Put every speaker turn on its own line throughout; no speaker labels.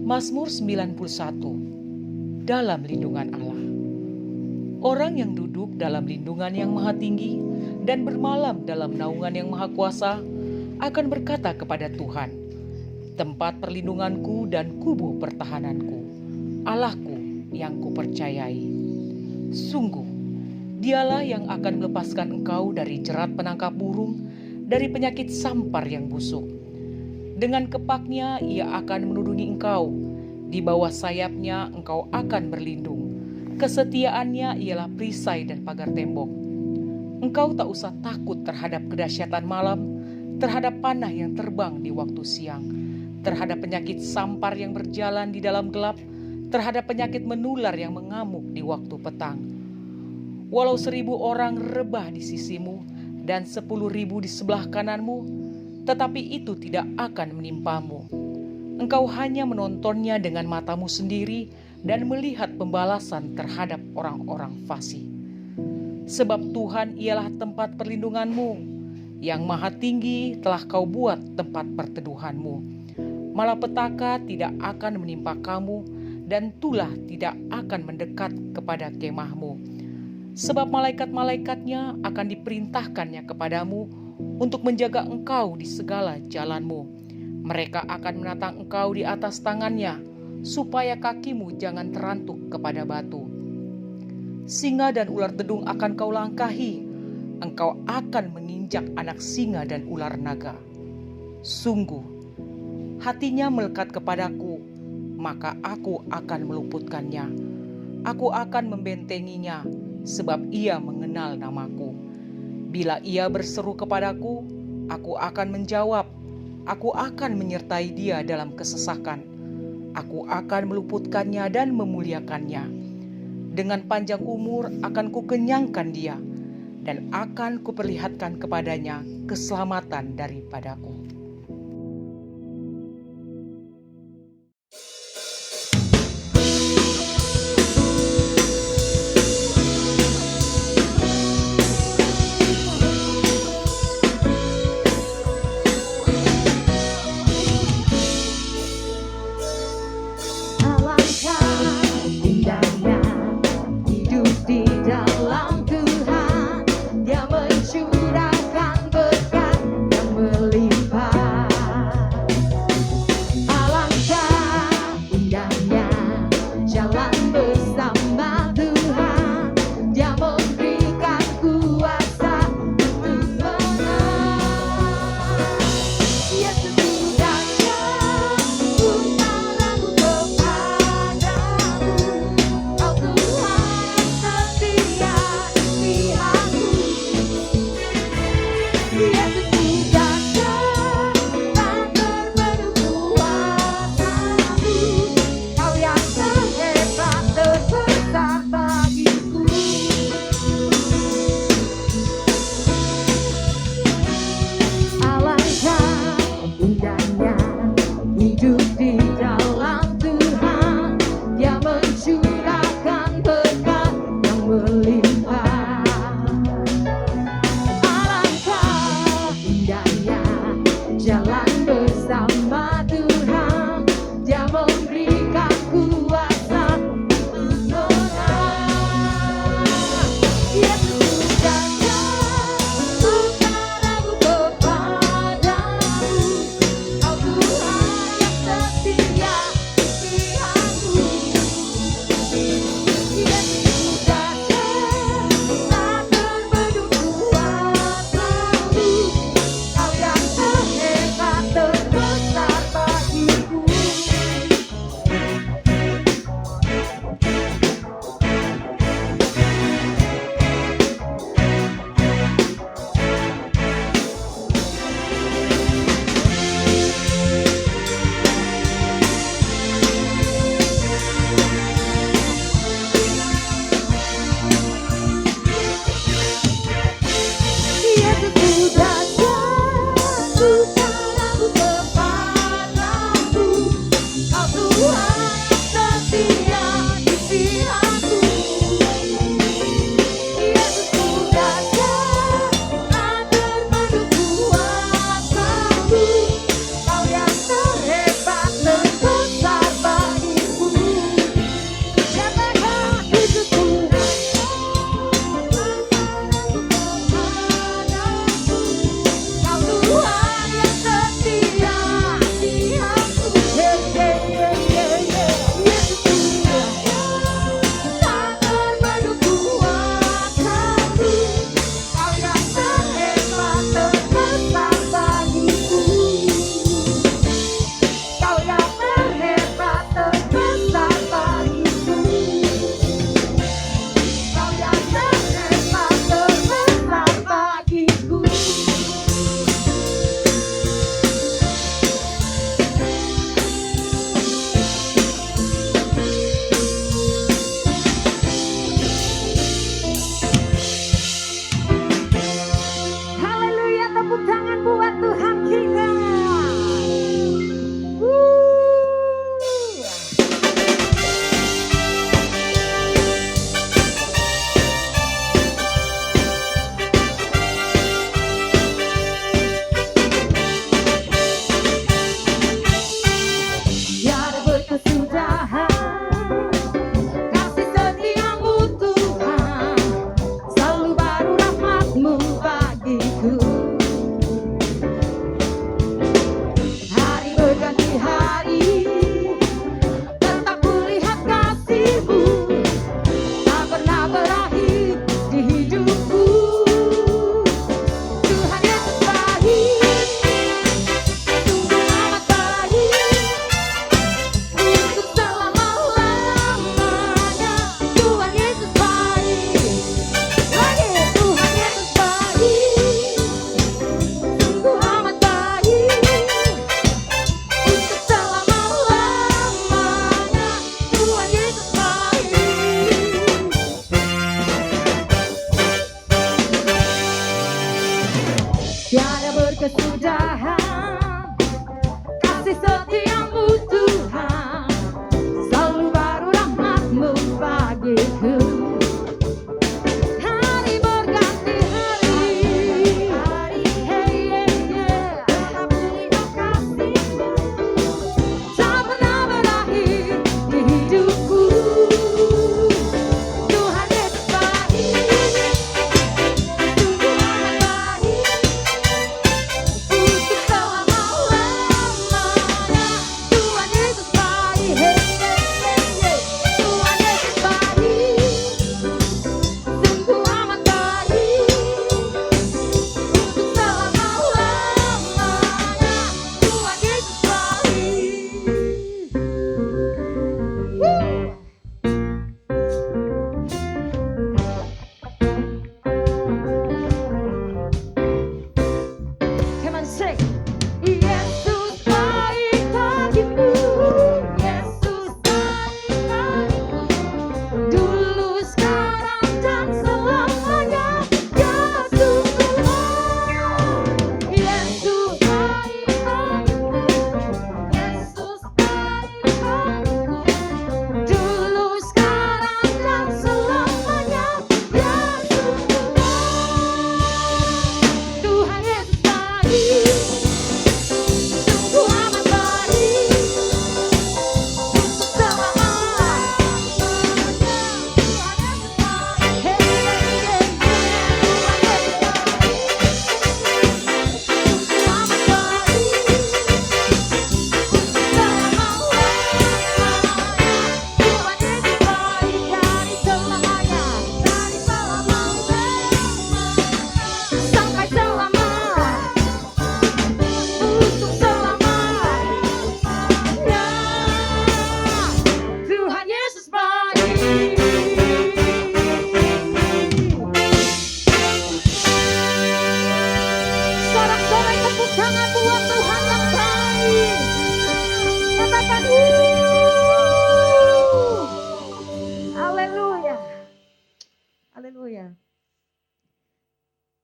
Mazmur 91. Dalam lindungan Allah. Orang yang duduk dalam lindungan yang maha tinggi dan bermalam dalam naungan yang maha kuasa akan berkata kepada Tuhan, tempat perlindunganku dan kubu pertahananku, Allahku yang kupercayai. Sungguh, dialah yang akan melepaskan engkau dari jerat penangkap burung, dari penyakit sampar yang busuk. Dengan kepaknya ia akan menuruni engkau, di bawah sayapnya engkau akan berlindung. Kesetiaannya ialah perisai dan pagar tembok. Engkau tak usah takut terhadap kedahsyatan malam, terhadap panah yang terbang di waktu siang, terhadap penyakit sampar yang berjalan di dalam gelap, terhadap penyakit menular yang mengamuk di waktu petang. Walau 1.000 orang rebah di sisimu dan 10.000 di sebelah kananmu, tetapi itu tidak akan menimpamu. Engkau hanya menontonnya dengan matamu sendiri dan melihat pembalasan terhadap orang-orang fasik. Sebab Tuhan ialah tempat perlindunganmu, yang maha tinggi telah kau buat tempat perteduhanmu. Malapetaka tidak akan menimpa kamu, dan tulah tidak akan mendekat kepada kemahmu. Sebab malaikat-malaikatnya akan diperintahkannya kepadamu untuk menjaga engkau di segala jalanmu. Mereka akan menatang engkau di atas tangannya, supaya kakimu jangan terantuk kepada batu. Singa dan ular dedung akan kau langkahi, engkau akan menginjak anak singa dan ular naga. Sungguh, hatinya melekat kepadaku, maka aku akan meluputkannya. Aku akan membentenginya, sebab ia mengenal namaku. Bila ia berseru kepadaku, aku akan menjawab. Aku akan menyertai dia dalam kesesakan. Aku akan meluputkannya dan memuliakannya. Dengan panjang umur akan kukenyangkan dia, dan akan kuperlihatkan kepadanya keselamatan daripadaku.
Kau Tuhan yang setia.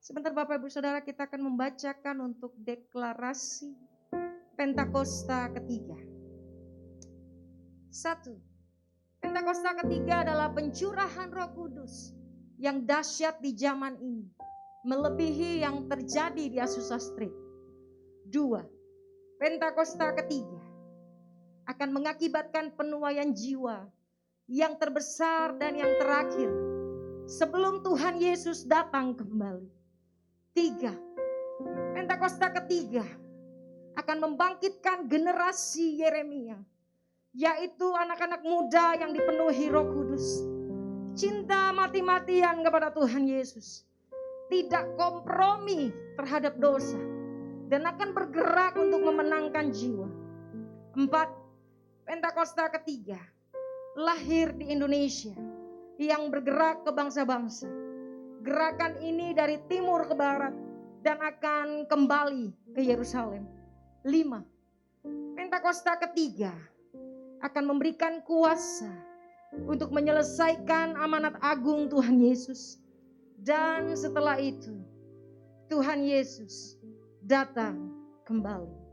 Sebentar Bapak Ibu Saudara, kita akan membacakan untuk deklarasi Pentakosta ketiga. 1. Pentakosta ketiga adalah pencurahan Roh Kudus yang dahsyat di zaman ini, melebihi yang terjadi di Azusa Street. 2. Pentakosta ketiga akan mengakibatkan penuaian jiwa yang terbesar dan yang terakhir sebelum Tuhan Yesus datang kembali. 3. Pentakosta ketiga akan membangkitkan generasi Yeremia, yaitu anak-anak muda yang dipenuhi Roh Kudus, cinta mati-matian kepada Tuhan Yesus, tidak kompromi terhadap dosa, dan akan bergerak untuk memenangkan jiwa. 4. Pentakosta ketiga lahir di Indonesia yang bergerak ke bangsa-bangsa. Gerakan ini dari timur ke barat dan akan kembali ke Yerusalem. 5. Pentakosta ketiga akan memberikan kuasa untuk menyelesaikan amanat agung Tuhan Yesus. Dan setelah itu Tuhan Yesus datang kembali.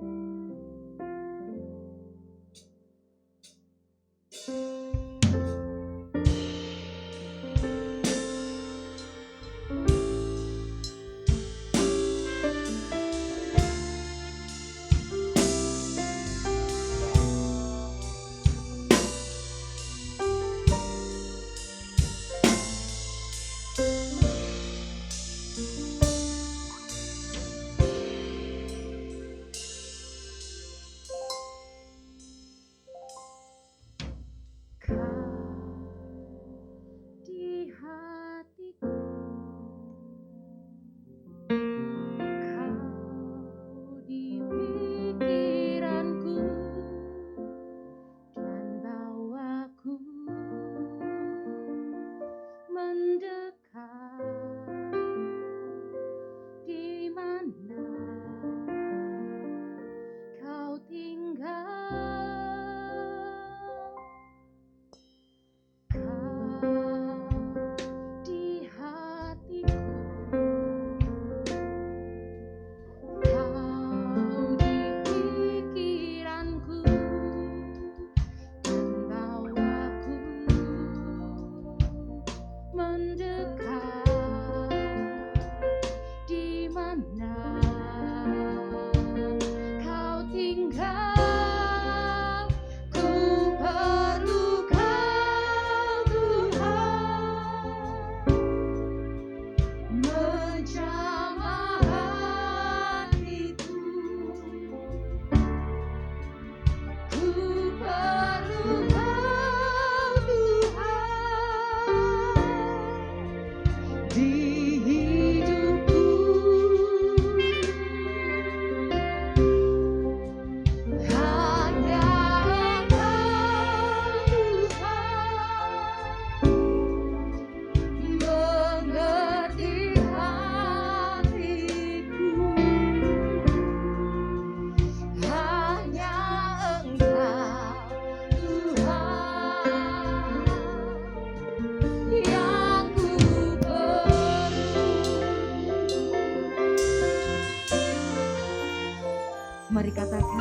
Mari katakan,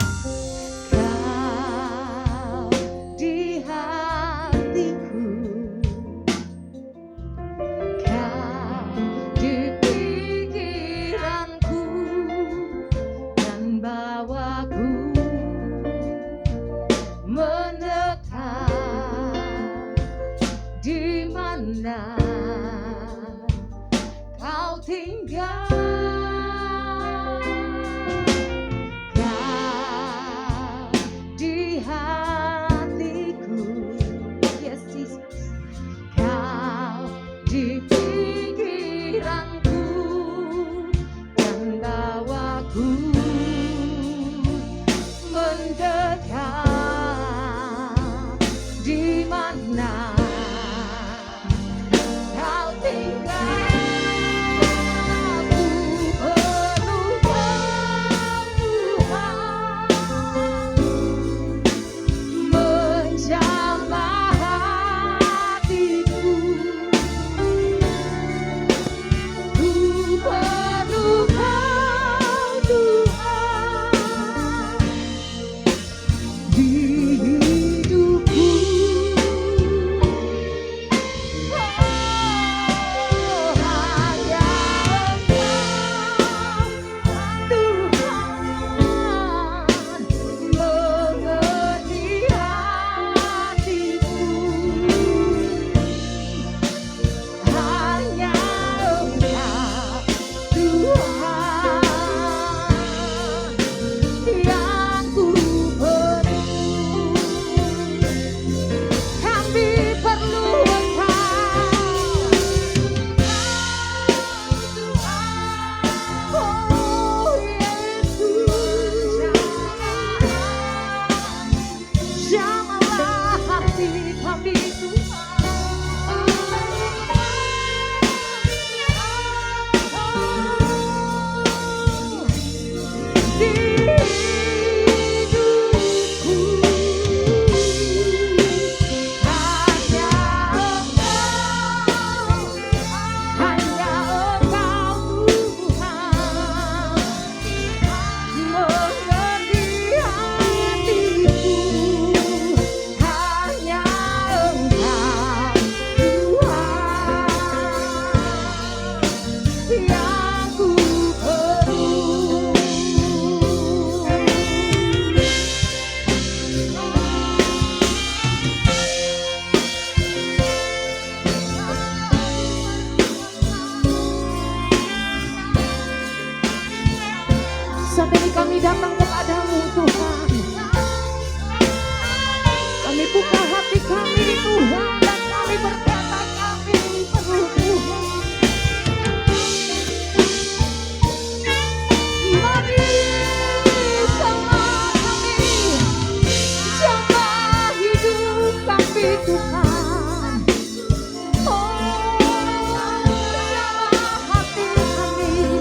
Kau di hatiku, Kau di pikiranku, dan bawaku mendekat di mana Kau tinggal. Kau tinggal. Jamahlah hati kami saat ini kami datang kepadamu Tuhan. Kami buka hati kami Tuhan dan kami berkata kami perlu Tuhan. Mari sama kami, jamah hidup kami Tuhan. Oh, jamah hati kami.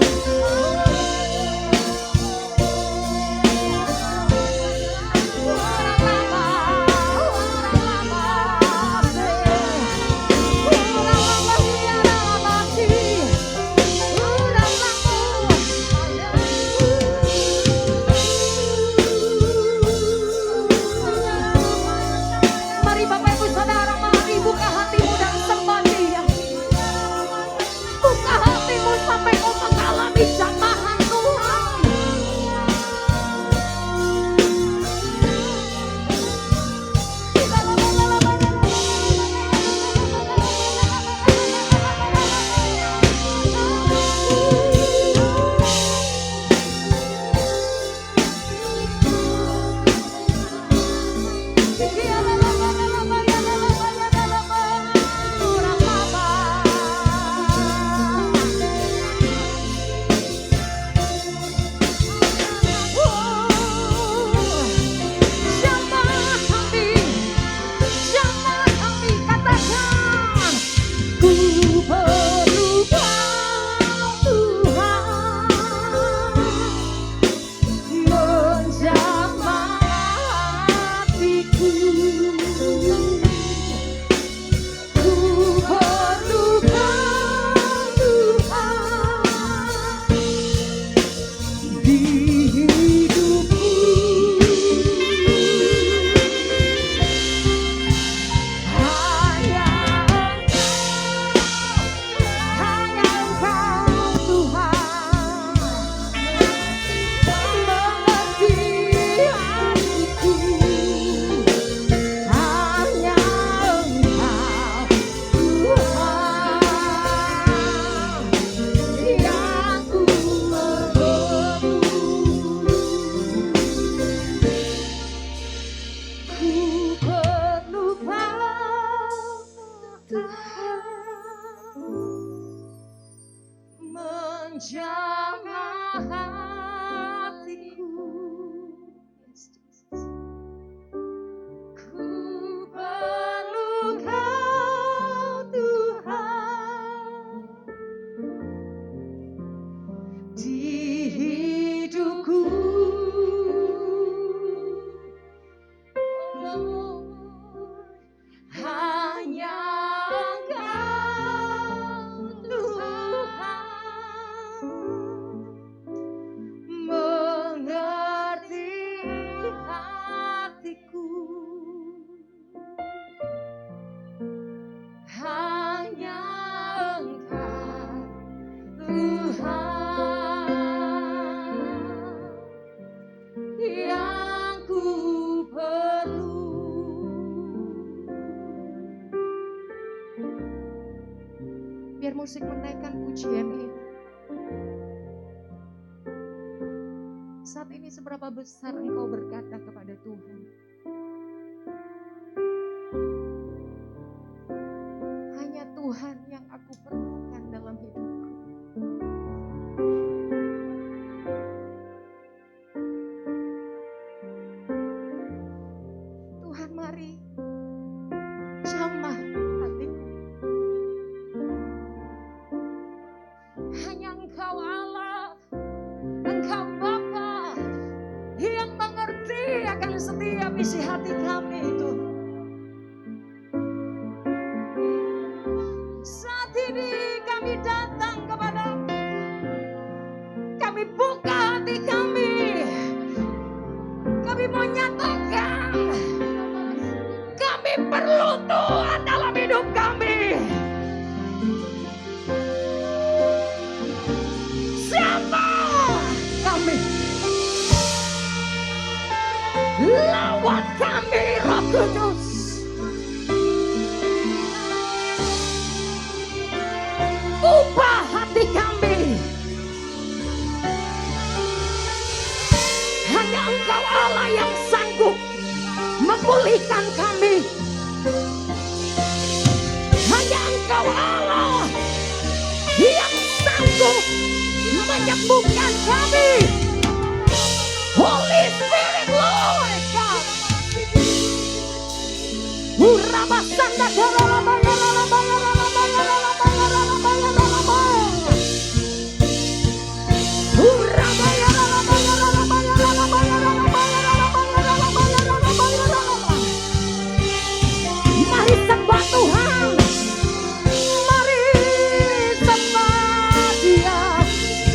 Mari Bapak Ibu Saudara, mari buka hatimu dan sembah Dia. Buka hatimu sampai kau mengalami jamahan Tuhan. Menjamah hatiku, ku perlu Kau Tuhan di hidupku. Oh, hanya Engkau Tuhan mengerti hatiku. Hanya Engkau Tuhan yang ku perlu. Biar musik menaikkan pujian ini. Saat ini seberapa besar engkau berkata kepada Tuhan, hanya Tuhan yang aku perlukan dalam hidupku. Tuhan, mari jamah hatiku. Hanya Engkau Allah, Engkau Bapa yang mengerti akan setiap isi hati kami itu. Saat ini kami datang kepadamu, kami buka hati kami, kami mau nyatakan kami perlu Tuhan dalam hidup kami. Siapa kami? Lawan kami, Roh Kudus. Ubah hati kami. Hanya Engkau Allah yang sanggup memulihkan kami. Hanya Engkau Allah yang sanggup menyembuhkan kami. Holy Spirit, Lord God. Urabasanda karalabaya lalabaya lalabaya lalabaya lalabaya lalabaya. Urabaya lalabaya lalabaya lalabaya lalabaya lalabaya lalabaya lalabaya lalabaya. Mari sembah Tuhan. Mari sembah Dia.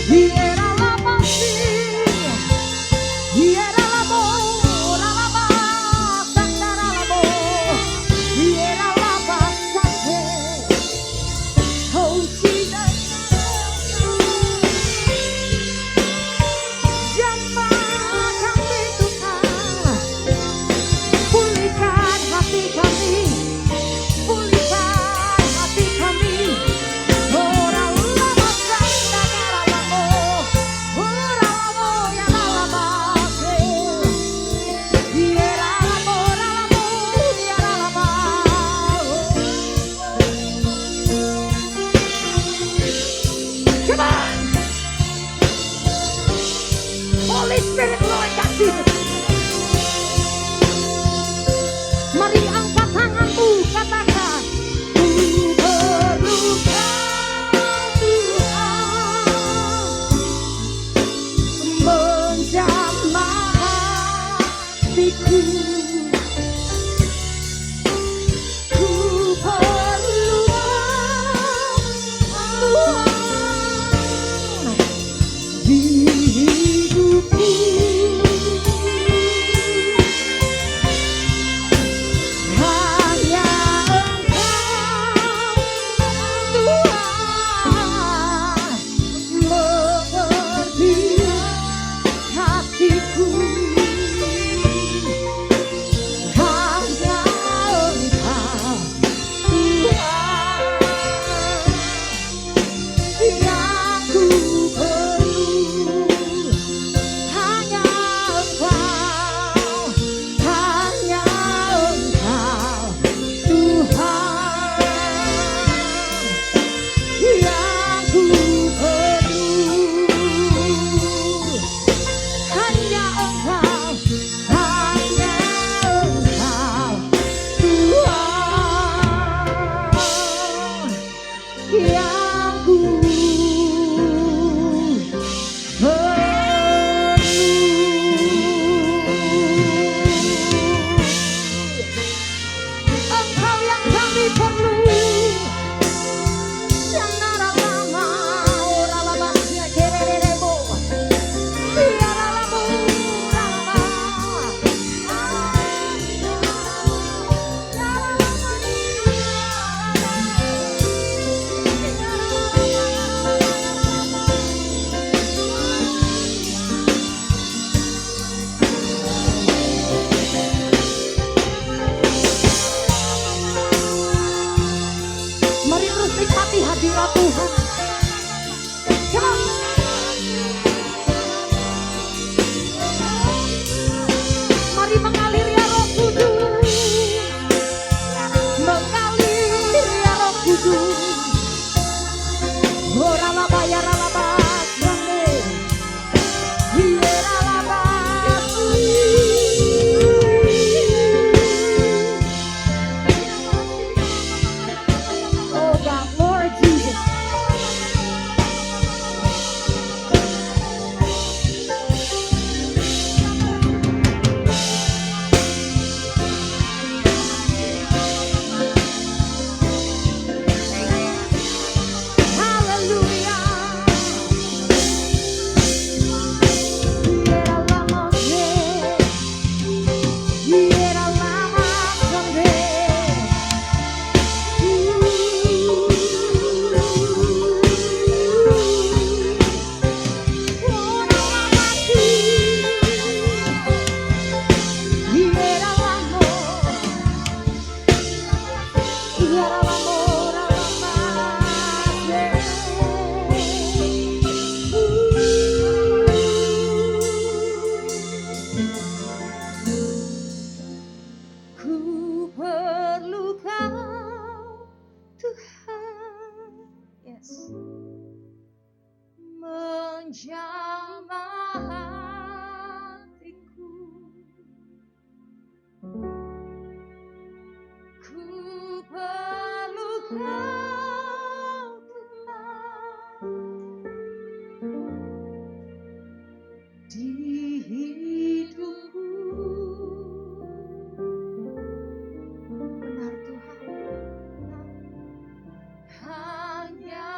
Hiera lama sih. Hiera lama, lama, sandara lama. Hiera lama, Ku perlu Kau Tuhan. Yes. Menjamah hatiku. Ku perlu Kau Tuhan. Di hidupku. Benar Tuhan. Hanya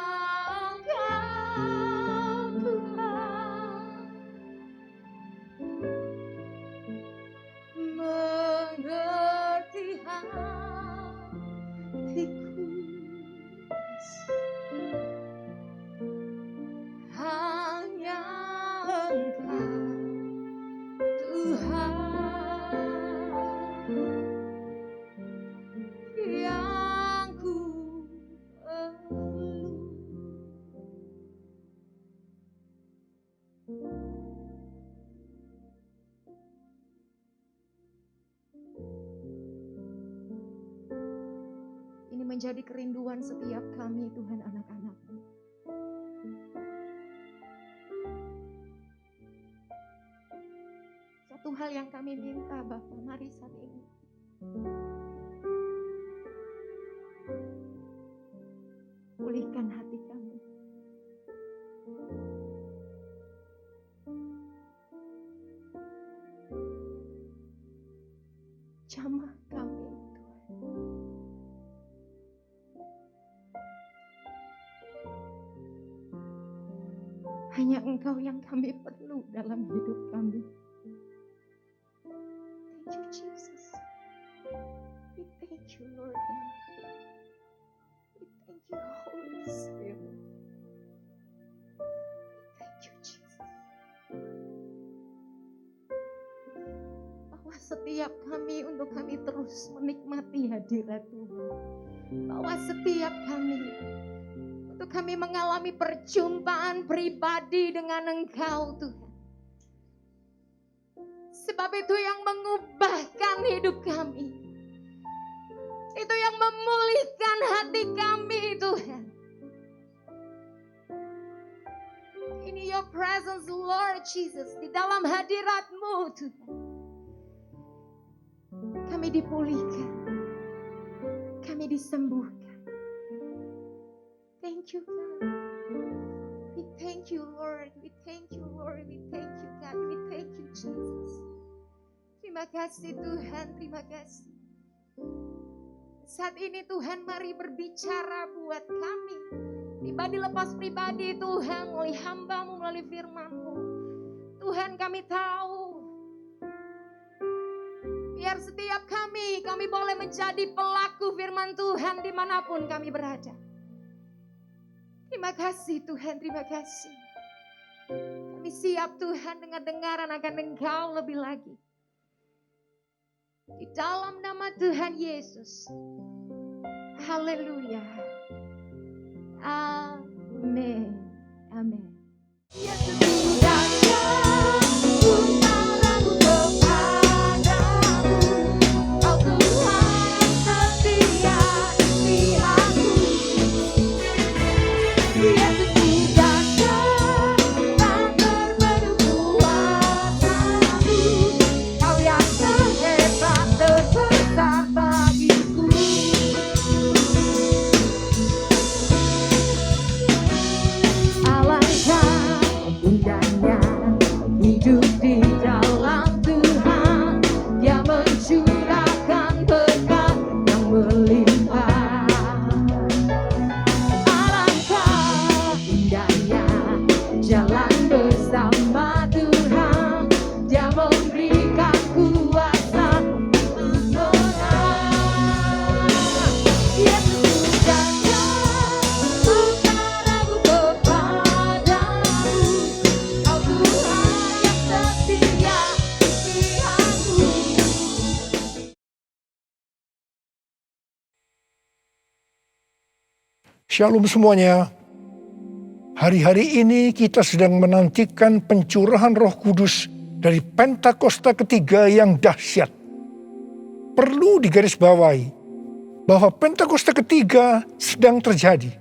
Engkau Tuhan. Mengerti hatiku. Hanya Engkau Tuhan yang ku perlu. Ini menjadi kerinduan setiap kami Tuhan, anak-anak-Mu. Satu hal yang kami minta Bapa, mari saat ini. Pulihkan hati kami. Jamah kami Tuhan. Hanya Engkau yang kami perlu dalam hidup kami. Thank you Jesus. We thank you Lord God. We thank you Holy Spirit. We thank you Jesus. Bawa setiap kami untuk kami terus menikmati hadirat Tuhan. Bawa setiap kami untuk kami mengalami perjumpaan pribadi dengan Engkau Tuhan. Sebab itu yang mengubahkan hidup kami. Itu yang memulihkan hati kami Tuhan. In your presence Lord Jesus. Di dalam hadirat-Mu Tuhan. Kami dipulihkan. Kami disembuhkan. Thank you God. We thank you Lord. We thank you Lord. We thank you God. We thank you Jesus. Terima kasih Tuhan. Terima kasih. Saat ini Tuhan mari berbicara buat kami. Pribadi lepas pribadi Tuhan. Melalui hamba-Mu, melalui firman-Mu. Tuhan kami tahu. Biar setiap kami boleh menjadi pelaku firman Tuhan dimanapun kami berada. Terima kasih Tuhan, terima kasih. Kami siap Tuhan dengar-dengaran akan Engkau lebih lagi. Di dalam nama Tuhan Yesus. Haleluya. Amin. Amin. Yesus datang, utaraku kepadamu. Kau Tuhan setia di aku. Yesus datang, tak terpenuh kuasamu. Kau yang terhebat, terbesar bagiku. Alangkah indahnya hidup di dalam Tuhan. Dia mencurahkan berkat yang melimpah. Alangkah indahnya jalan bersama Tuhan. Dia memberikan kuasa untuk menang. Yesus datang, utaraku kepadamu. Kau Tuhan yang setia di aku.
Shalom semuanya. Hari-hari ini kita sedang menantikan pencurahan Roh Kudus dari Pentakosta ketiga yang dahsyat. perlu digarisbawahi bahwa Pentakosta ketiga sedang terjadi.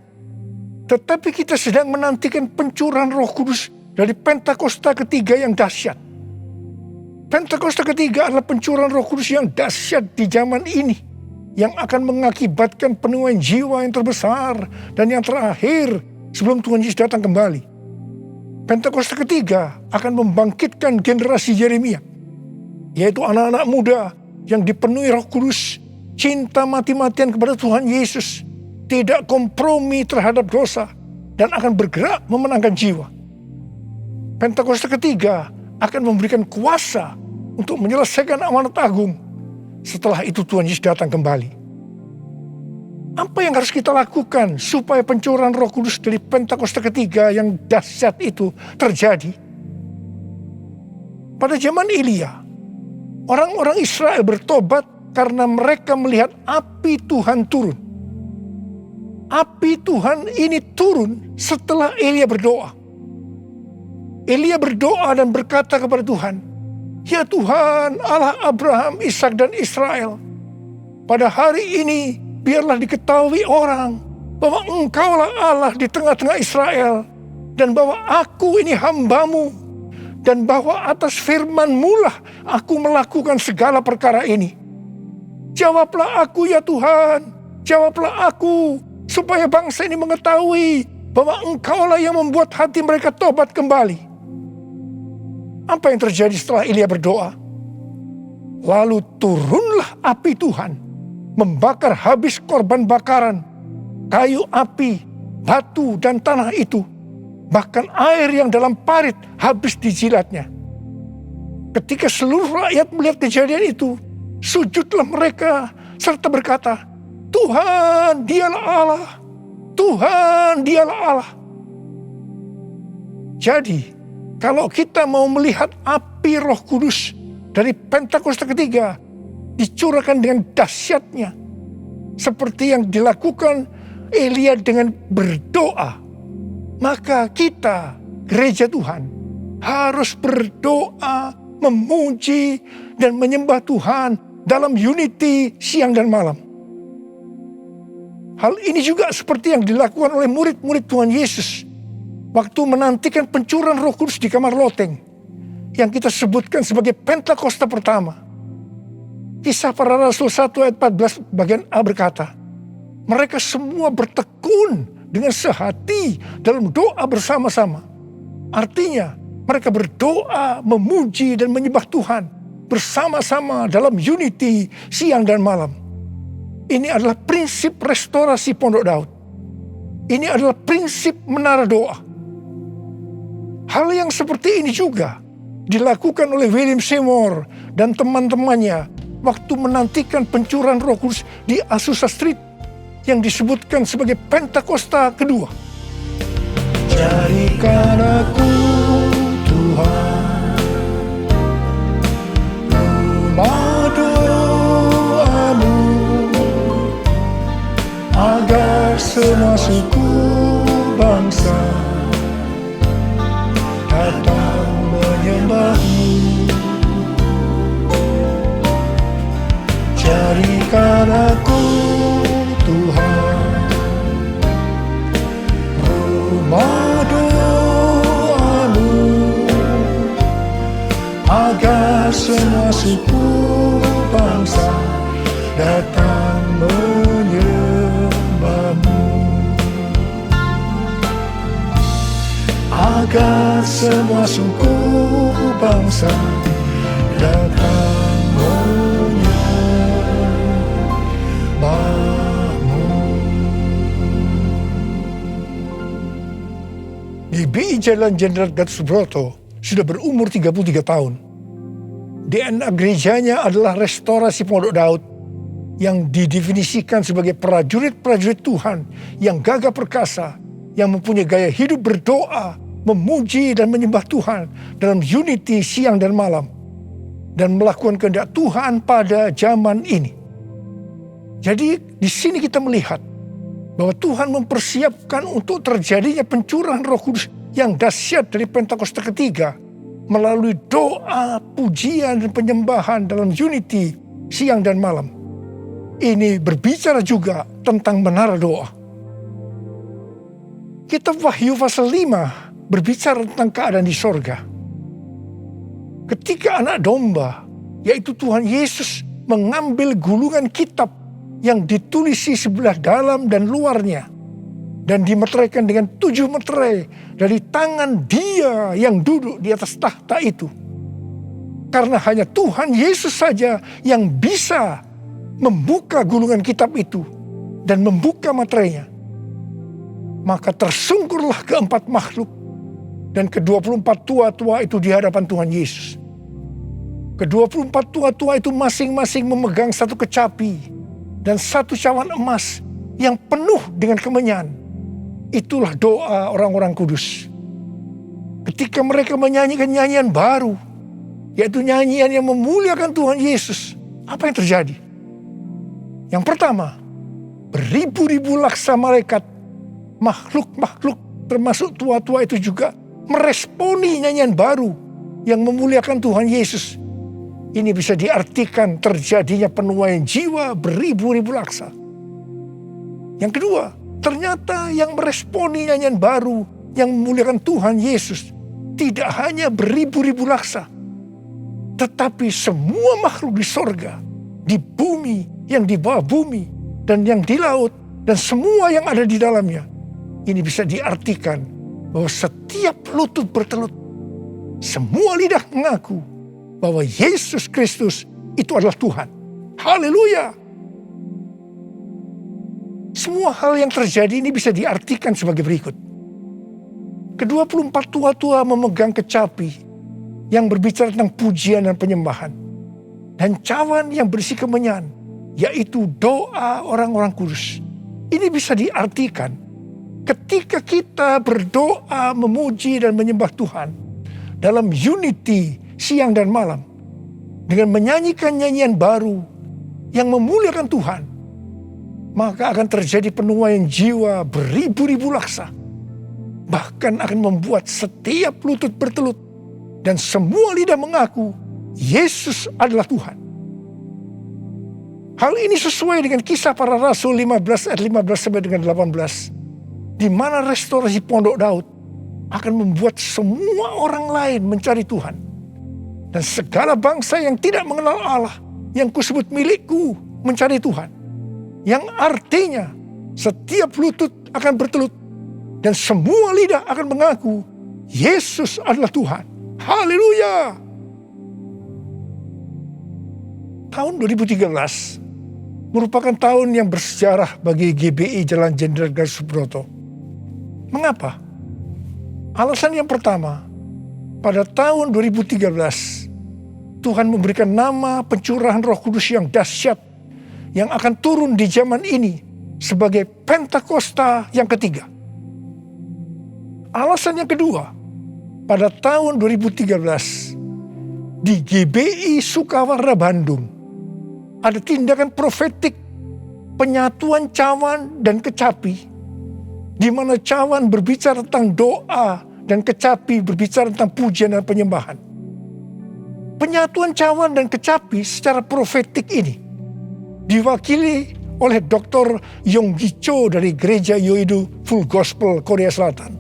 Tetapi kita sedang menantikan pencurahan Roh Kudus dari Pentakosta ketiga yang dahsyat. Pentakosta ketiga adalah pencurahan Roh Kudus yang dahsyat di zaman ini, yang akan mengakibatkan penuaian jiwa yang terbesar dan yang terakhir sebelum Tuhan Yesus datang kembali. Pentakosta ketiga akan membangkitkan generasi Yeremia, yaitu anak-anak muda yang dipenuhi Roh Kudus, cinta mati-matian kepada Tuhan Yesus, tidak kompromi terhadap dosa, dan akan bergerak memenangkan jiwa. Pentakosta ketiga akan memberikan kuasa untuk menyelesaikan amanat agung. Setelah itu Tuhan Yesus datang kembali. Apa yang harus kita lakukan supaya pencurahan Roh Kudus dari Pentakosta ketiga yang dahsyat itu terjadi? Pada zaman Elia, orang-orang Israel bertobat karena mereka melihat api Tuhan turun. Api Tuhan ini turun setelah Elia berdoa. Elia berdoa dan berkata kepada Tuhan, "Ya Tuhan, Allah Abraham, Ishak dan Israel, pada hari ini biarlah diketahui orang bahwa Engkaulah Allah di tengah-tengah Israel, dan bahwa aku ini hamba-Mu, dan bahwa atas firman-Mu lah aku melakukan segala perkara ini. Jawablah aku ya Tuhan, jawablah aku, supaya bangsa ini mengetahui bahwa Engkaulah yang membuat hati mereka tobat kembali." Apa yang terjadi setelah Elia berdoa? Lalu turunlah api Tuhan, membakar habis korban bakaran, kayu api, batu dan tanah itu. Bahkan air yang dalam parit habis dijilatnya. Ketika seluruh rakyat melihat kejadian itu, sujudlah mereka serta berkata, "Tuhan, Dialah Allah. Tuhan, Dialah Allah." Jadi, kalau kita mau melihat api Roh Kudus dari Pentakosta ketiga dicurahkan dengan dahsyatnya, seperti yang dilakukan Elia dengan berdoa, maka kita, gereja Tuhan, harus berdoa, memuji, dan menyembah Tuhan dalam unity siang dan malam. Hal ini juga seperti yang dilakukan oleh murid-murid Tuhan Yesus waktu menantikan pencurahan Roh Kudus di kamar loteng, yang kita sebutkan sebagai Pentakosta pertama. Kisah Para Rasul 1 ayat 14 bagian A berkata, mereka semua bertekun dengan sehati dalam doa bersama-sama. Artinya mereka berdoa, memuji dan menyembah Tuhan bersama-sama dalam unity siang dan malam. Ini adalah prinsip restorasi Pondok Daud. Ini adalah prinsip menara doa. Hal yang seperti ini juga dilakukan oleh William Seymour dan teman-temannya waktu menantikan pencurahan Roh Kudus di Azusa Street yang disebutkan sebagai Pentakosta kedua. Jadikan aku Tuhan rumah doa-Mu, agar semua suku bangsa datang menyembah-Mu. Jadikan aku Tuhan rumah doa-Mu, agar semua suku bangsa datang menyembah-Mu. Agar semua suku bangsa datang menyembah-Mu. GBI Jalan Jenderal Gatot Subroto sudah berumur 33 tahun. DNA gerejanya adalah restorasi Pondok Daud yang didefinisikan sebagai prajurit-prajurit Tuhan yang gagah perkasa, yang mempunyai gaya hidup berdoa, memuji dan menyembah Tuhan dalam unity siang dan malam, dan melakukan kehendak Tuhan pada zaman ini. Jadi di sini kita melihat bahwa Tuhan mempersiapkan untuk terjadinya pencurahan Roh Kudus yang dahsyat dari Pentakosta ketiga melalui doa, pujian dan penyembahan dalam unity siang dan malam. Ini berbicara juga tentang menara doa. Kitab Wahyu pasal 5 berbicara tentang keadaan di sorga. Ketika anak domba, yaitu Tuhan Yesus, mengambil gulungan kitab yang ditulisi sebelah dalam dan luarnya, dan dimeteraikan dengan 7 meterai dari tangan Dia yang duduk di atas tahta itu. Karena hanya Tuhan Yesus saja yang bisa membuka gulungan kitab itu dan membuka materainya. Maka tersungkurlah keempat makhluk dan ke-24 tua-tua itu di hadapan Tuhan Yesus. Ke-24 tua-tua itu masing-masing memegang satu kecapi dan satu cawan emas yang penuh dengan kemenyan. Itulah doa orang-orang kudus. Ketika mereka menyanyikan nyanyian baru, yaitu nyanyian yang memuliakan Tuhan Yesus, apa yang terjadi? Yang pertama, beribu-ribu laksa malaikat, makhluk-makhluk termasuk tua-tua itu juga meresponi nyanyian baru yang memuliakan Tuhan Yesus. Ini bisa diartikan terjadinya penuaian jiwa beribu-ribu laksa. Yang kedua, ternyata yang meresponi nyanyian baru yang memuliakan Tuhan Yesus tidak hanya beribu-ribu laksa, tetapi semua makhluk di sorga, di bumi, yang di bawah bumi, dan yang di laut, dan semua yang ada di dalamnya. Ini bisa diartikan bahwa setiap lutut bertelut, semua lidah mengaku bahwa Yesus Kristus itu adalah Tuhan. Haleluya! Semua hal yang terjadi ini bisa diartikan sebagai berikut. Ke-24 tua-tua memegang kecapi yang berbicara tentang pujian dan penyembahan. Dan cawan yang berisi kemenyan, yaitu doa orang-orang kudus. Ini bisa diartikan ketika kita berdoa, memuji dan menyembah Tuhan dalam unity siang dan malam, dengan menyanyikan nyanyian baru yang memuliakan Tuhan, maka akan terjadi penuaian jiwa beribu-ribu laksa. Bahkan akan membuat setiap lutut bertelut dan semua lidah mengaku Yesus adalah Tuhan. Hal ini sesuai dengan Kisah Para Rasul 15 ayat 15 sampai dengan 18, di mana restorasi Pondok Daud akan membuat semua orang lain mencari Tuhan. Dan segala bangsa yang tidak mengenal Allah, yang kusebut milikku, mencari Tuhan. Yang artinya setiap lutut akan bertelut dan semua lidah akan mengaku Yesus adalah Tuhan. Haleluya! Tahun 2013 merupakan tahun yang bersejarah bagi GBI Jalan Jenderal Gatot Subroto. Mengapa? Alasan yang pertama, pada tahun 2013, Tuhan memberikan nama pencurahan Roh Kudus yang dahsyat yang akan turun di zaman ini sebagai Pentakosta yang ketiga. Alasan yang kedua, pada tahun 2013 di GBI Sukawarna Bandung ada tindakan profetik penyatuan cawan dan kecapi, di mana cawan berbicara tentang doa dan kecapi berbicara tentang pujian dan penyembahan. Penyatuan cawan dan kecapi secara profetik ini diwakili oleh Dr. Yonggi Cho dari Gereja Yoido Full Gospel Korea Selatan,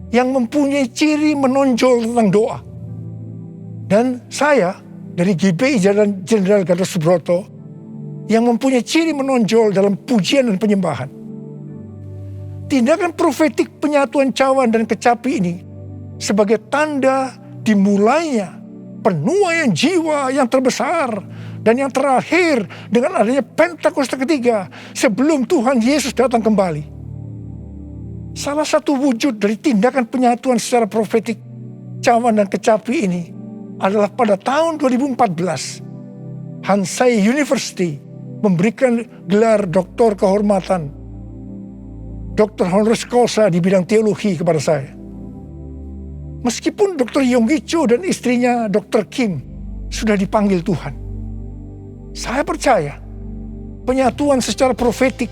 yang mempunyai ciri menonjol tentang doa. Dan saya dari GBI Jalan Jenderal Gatot Subroto yang mempunyai ciri menonjol dalam pujian dan penyembahan. Tindakan profetik penyatuan cawan dan kecapi ini sebagai tanda dimulainya penuaian jiwa yang terbesar dan yang terakhir dengan adanya Pentakosta ketiga sebelum Tuhan Yesus datang kembali. Salah satu wujud dari tindakan penyatuan secara profetik cawan dan kecapi ini adalah pada tahun 2014 Hansai University memberikan gelar doktor kehormatan Dr. Honoris Causa di bidang teologi kepada saya. Meskipun Dr. Yonggi Cho dan istrinya Dr. Kim sudah dipanggil Tuhan, saya percaya penyatuan secara profetik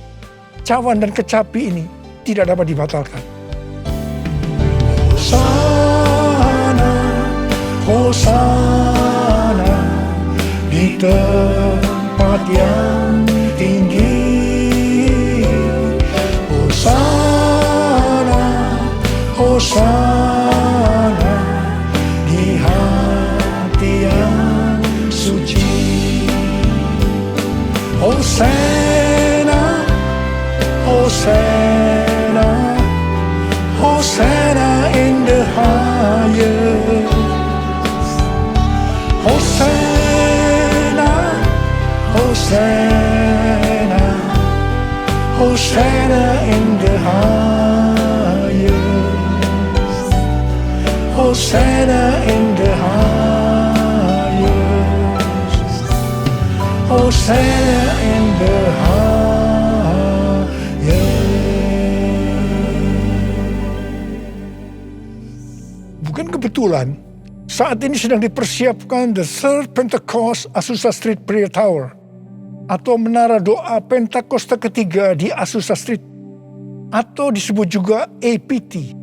cawan dan kecapi ini tidak dapat dibatalkan. Hosana, Hosana di tempat yang tinggi. Hosana, Hosana di hati yang suci. Hosana, Hosana, Hosana in the highest. Hosana, Hosana, Hosana in the highest. Hosana in the highest. Hosana in the highest. Bukan kebetulan saat ini sedang dipersiapkan The Third Pentecost Azusa Street Prayer Tower atau menara doa Pentakosta ketiga di Azusa Street, atau disebut juga APT,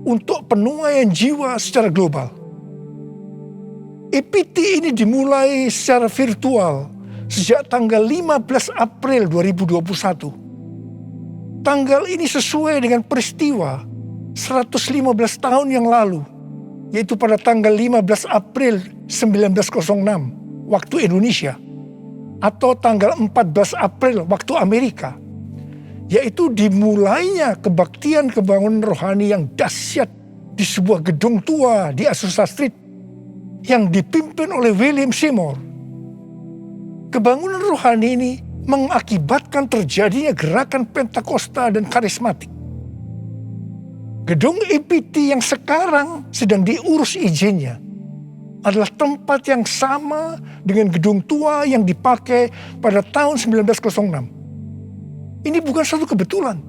untuk penuaian jiwa secara global. APT ini dimulai secara virtual sejak tanggal 15 April 2021. Tanggal ini sesuai dengan peristiwa 115 tahun yang lalu, yaitu pada tanggal 15 April 1906 waktu Indonesia, atau tanggal 14 April waktu Amerika, yaitu dimulainya kebaktian kebangunan rohani yang dahsyat di sebuah gedung tua di Azusa Street yang dipimpin oleh William Seymour. Kebangunan rohani ini mengakibatkan terjadinya gerakan Pentakosta dan karismatik. Gedung APT yang sekarang sedang diurus izinnya adalah tempat yang sama dengan gedung tua yang dipakai pada tahun 1906. Ini bukan suatu kebetulan,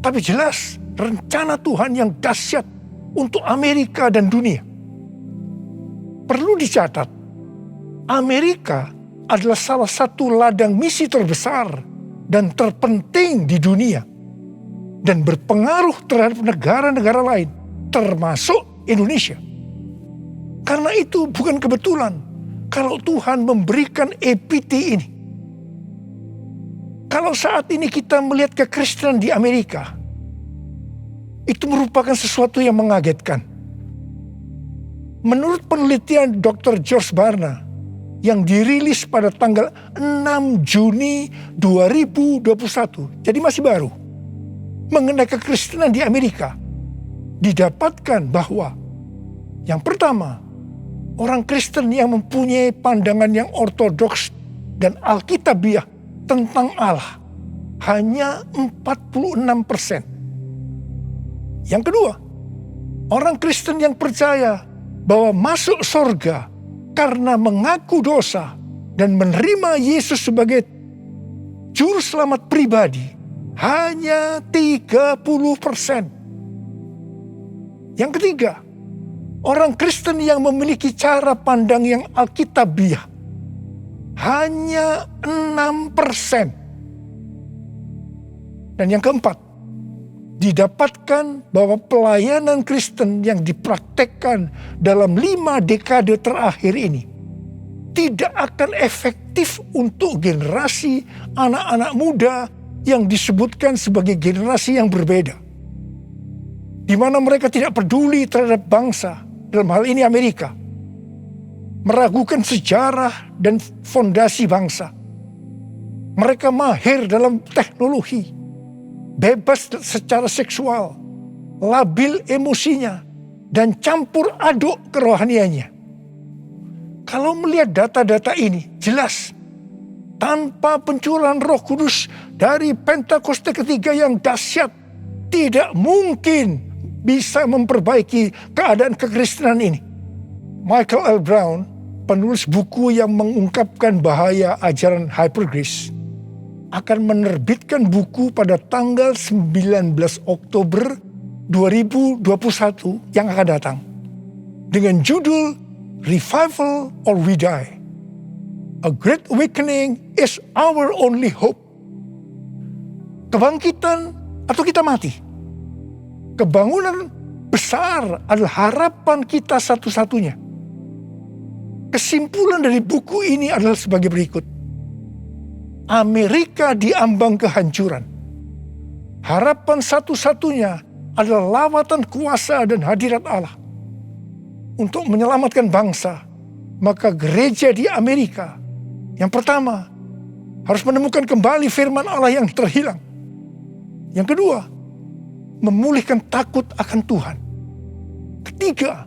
tapi jelas rencana Tuhan yang dahsyat untuk Amerika dan dunia. Perlu dicatat, Amerika adalah salah satu ladang misi terbesar dan terpenting di dunia, dan berpengaruh terhadap negara-negara lain, termasuk Indonesia. Karena itu bukan kebetulan kalau Tuhan memberikan APT ini. Kalau saat ini kita melihat kekristenan di Amerika, itu merupakan sesuatu yang mengagetkan. Menurut penelitian Dr. George Barna yang dirilis pada tanggal 6 Juni 2021, jadi masih baru, mengenai kekristenan di Amerika, didapatkan bahwa yang pertama, orang Kristen yang mempunyai pandangan yang ortodoks dan alkitabiah tentang Allah hanya 46%. Yang kedua, orang Kristen yang percaya bahwa masuk surga karena mengaku dosa dan menerima Yesus sebagai juru selamat pribadi hanya 30%. Yang ketiga, orang Kristen yang memiliki cara pandang yang alkitabiah hanya 6%. Dan yang keempat, didapatkan bahwa pelayanan Kristen yang dipraktekkan dalam 5 dekade terakhir ini tidak akan efektif untuk generasi anak-anak muda yang disebutkan sebagai generasi yang berbeda, di mana mereka tidak peduli terhadap bangsa, dalam hal ini Amerika, meragukan sejarah dan fondasi bangsa. Mereka mahir dalam teknologi, bebas secara seksual, labil emosinya, dan campur aduk kerohaniannya. Kalau melihat data-data ini, jelas tanpa pencurahan Roh Kudus dari Pentakosta ketiga yang dahsyat, tidak mungkin bisa memperbaiki keadaan kekristenan ini. Michael L. Brown, penulis buku yang mengungkapkan bahaya ajaran hypergrace, akan menerbitkan buku pada tanggal 19 Oktober 2021 yang akan datang dengan judul Revival or We Die. A Great Awakening is our only hope. Kebangkitan atau kita mati. Kebangunan besar adalah harapan kita satu-satunya. Kesimpulan dari buku ini adalah sebagai berikut. Amerika di ambang kehancuran. Harapan satu-satunya adalah lawatan kuasa dan hadirat Allah untuk menyelamatkan bangsa. Maka gereja di Amerika yang pertama harus menemukan kembali firman Allah yang terhilang. Yang kedua, memulihkan takut akan Tuhan. Ketiga,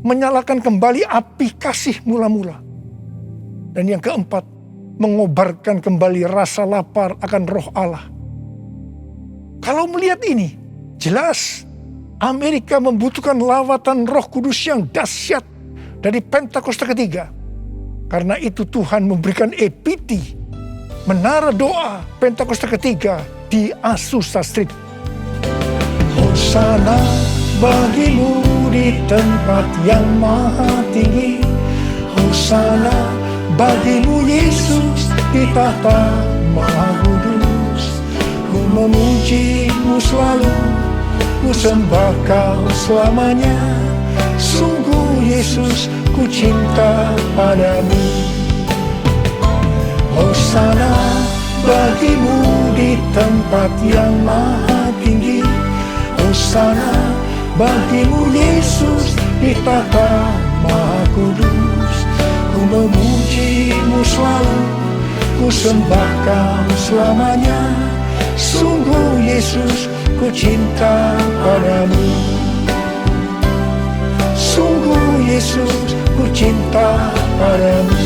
menyalakan kembali api kasih mula-mula. Dan yang keempat, mengobarkan kembali rasa lapar akan roh Allah. Kalau melihat ini, jelas Amerika membutuhkan lawatan Roh Kudus yang dahsyat dari Pentakosta ketiga. Karena itu Tuhan memberikan EPT, menara doa Pentakosta ketiga di Azusa Street. Hosana bagimu di tempat yang maha tinggi. Hosana bagimu Yesus di tahta maha kudus. Ku memujimu selalu, ku sembah kau selamanya. Sungguh Yesus, ku cinta padamu. Hosana bagimu di tempat yang maha tinggi. Hosana bagimu Yesus di tahta maha kudus. Ku memujimu selalu, ku sembah kau selamanya. Sungguh Yesus, ku cinta padamu. Sungguh Yesus, ku cinta padamu.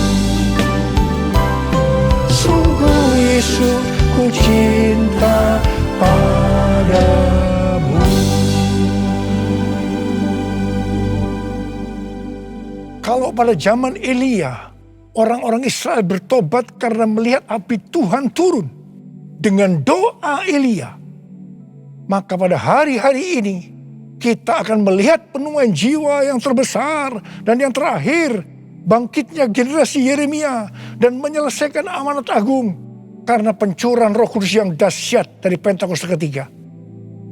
Sungguh Yesus, ku cinta padamu. Kalau pada zaman Elia, orang-orang Israel bertobat karena melihat api Tuhan turun dengan doa Elia, maka pada hari-hari ini kita akan melihat penuaian jiwa yang terbesar dan yang terakhir, bangkitnya generasi Yeremia dan menyelesaikan amanat agung karena pencurahan Roh Kudus yang dahsyat dari Pentakosta ketiga.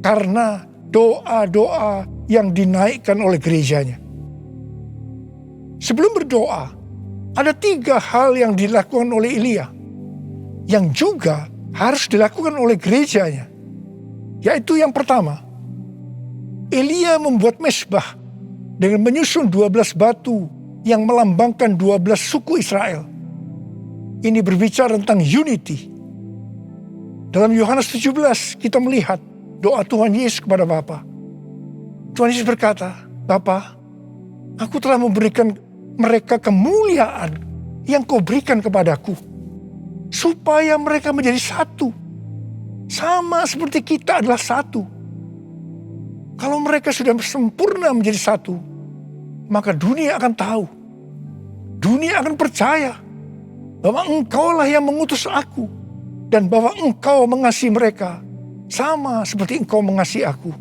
Karena doa-doa yang dinaikkan oleh gerejanya. Sebelum berdoa, ada 3 hal yang dilakukan oleh Elia yang juga harus dilakukan oleh gerejanya. Yaitu yang pertama, Elia membuat mezbah dengan menyusun 12 batu yang melambangkan 12 suku Israel. Ini berbicara tentang unity. Dalam Yohanes 17 kita melihat doa Tuhan Yesus kepada Bapa. Tuhan Yesus berkata, Bapa, aku telah memberikan mereka kemuliaan yang kau berikan kepadaku, supaya mereka menjadi satu, sama seperti kita adalah satu. Kalau mereka sudah sempurna menjadi satu, maka dunia akan tahu, dunia akan percaya bahwa engkaulah yang mengutus aku, dan bahwa engkau mengasihi mereka sama seperti engkau mengasihi aku.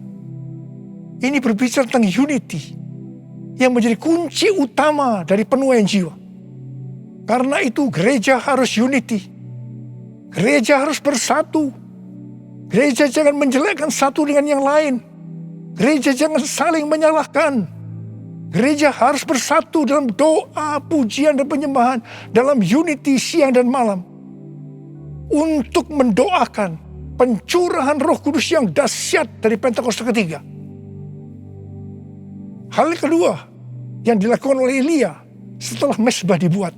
Ini berbicara tentang unity yang menjadi kunci utama dari penuaian jiwa. Karena itu gereja harus unity. Gereja harus bersatu. Gereja jangan menjelekkan satu dengan yang lain. Gereja jangan saling menyalahkan. Gereja harus bersatu dalam doa, pujian, dan penyembahan. Dalam unity siang dan malam. Untuk mendoakan pencurahan Roh Kudus yang dahsyat dari Pentakosta ketiga. Hal kedua yang dilakukan oleh Elia setelah mezbah dibuat,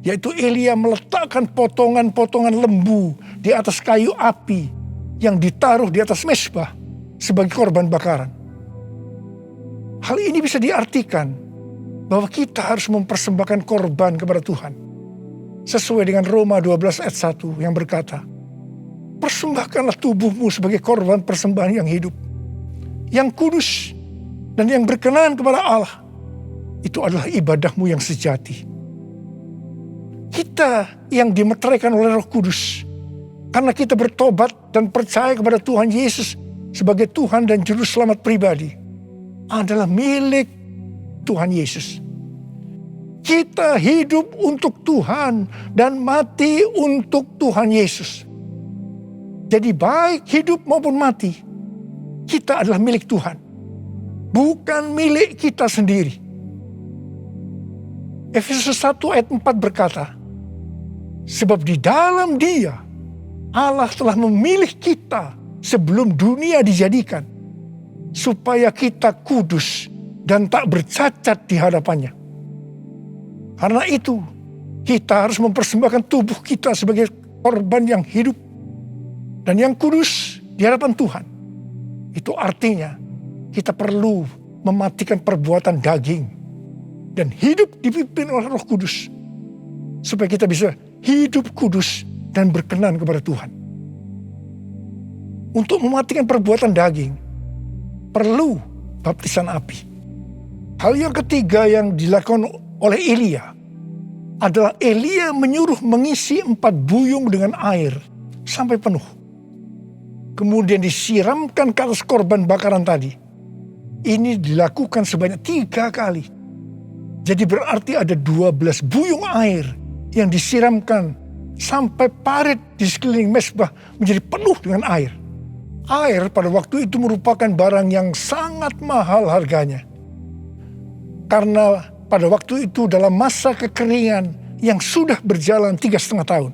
yaitu Elia meletakkan potongan-potongan lembu di atas kayu api yang ditaruh di atas mezbah sebagai korban bakaran. Hal ini bisa diartikan bahwa kita harus mempersembahkan korban kepada Tuhan. Sesuai dengan Roma 12 ayat 1 yang berkata, persembahkanlah tubuhmu sebagai korban persembahan yang hidup, yang kudus, dan yang berkenan kepada Allah. Itu adalah ibadahmu yang sejati. Kita yang dimeteraikan oleh Roh Kudus, karena kita bertobat dan percaya kepada Tuhan Yesus sebagai Tuhan dan Juru Selamat pribadi, adalah milik Tuhan Yesus. Kita hidup untuk Tuhan dan mati untuk Tuhan Yesus. Jadi baik hidup maupun mati, kita adalah milik Tuhan, bukan milik kita sendiri. Efesus 1 ayat 4 berkata, Sebab di dalam Dia, Allah telah memilih kita sebelum dunia dijadikan, supaya kita kudus dan tak bercacat di hadapannya. Karena itu, kita harus mempersembahkan tubuh kita sebagai korban yang hidup dan yang kudus di hadapan Tuhan. Itu artinya kita perlu mematikan perbuatan daging dan hidup dipimpin oleh Roh Kudus, supaya kita bisa hidup kudus dan berkenan kepada Tuhan. Untuk mematikan perbuatan daging, perlu baptisan api. Hal yang ketiga yang dilakukan oleh Elia adalah Elia menyuruh mengisi 4 buyung dengan air sampai penuh. Kemudian disiramkan ke atas korban bakaran tadi. Ini dilakukan sebanyak 3 kali. Jadi berarti ada 12 buyung air yang disiramkan sampai parit di sekeliling mezbah menjadi penuh dengan air. Air pada waktu itu merupakan barang yang sangat mahal harganya. Karena pada waktu itu dalam masa kekeringan yang sudah berjalan 3,5 tahun.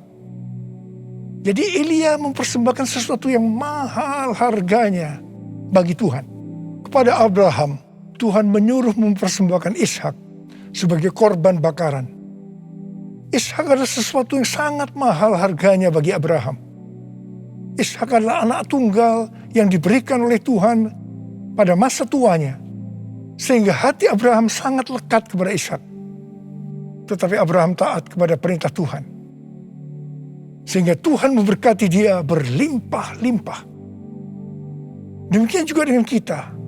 Jadi Elia mempersembahkan sesuatu yang mahal harganya bagi Tuhan. Kepada Abraham, Tuhan menyuruh mempersembahkan Ishak sebagai korban bakaran. Ishak adalah sesuatu yang sangat mahal harganya bagi Abraham. Ishak adalah anak tunggal yang diberikan oleh Tuhan pada masa tuanya, sehingga hati Abraham sangat lekat kepada Ishak. Tetapi Abraham taat kepada perintah Tuhan, sehingga Tuhan memberkati dia berlimpah-limpah. Demikian juga dengan kita.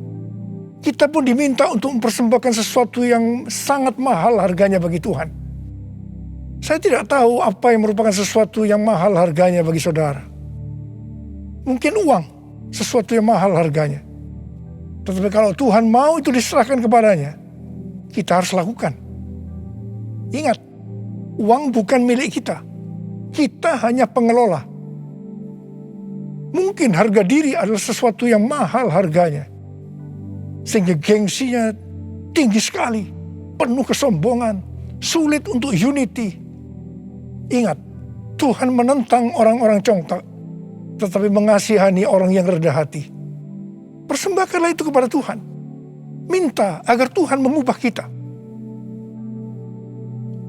Kita pun diminta untuk mempersembahkan sesuatu yang sangat mahal harganya bagi Tuhan. Saya tidak tahu apa yang merupakan sesuatu yang mahal harganya bagi saudara. Mungkin uang, sesuatu yang mahal harganya. Tetapi kalau Tuhan mau itu diserahkan kepadanya, kita harus lakukan. Ingat, uang bukan milik kita. Kita hanya pengelola. Mungkin harga diri adalah sesuatu yang mahal harganya, sehingga gengsinya tinggi sekali, penuh kesombongan, sulit untuk unity. Ingat, Tuhan menentang orang-orang congkak, tetapi mengasihani orang yang rendah hati. Persembahkanlah itu kepada Tuhan. Minta agar Tuhan mengubah kita.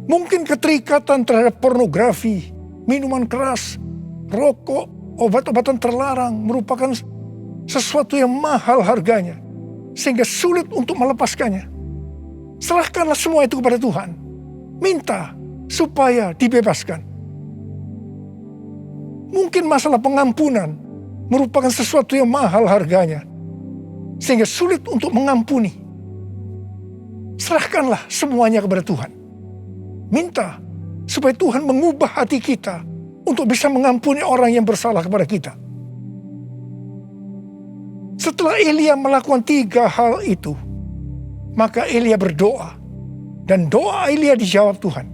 Mungkin keterikatan terhadap pornografi, minuman keras, rokok, obat-obatan terlarang merupakan sesuatu yang mahal harganya, sehingga sulit untuk melepaskannya. Serahkanlah semua itu kepada Tuhan. Minta supaya dibebaskan. Mungkin masalah pengampunan merupakan sesuatu yang mahal harganya, sehingga sulit untuk mengampuni. Serahkanlah semuanya kepada Tuhan. Minta supaya Tuhan mengubah hati kita untuk bisa mengampuni orang yang bersalah kepada kita. Setelah Elia melakukan 3 hal itu, maka Elia berdoa, dan doa Elia dijawab Tuhan.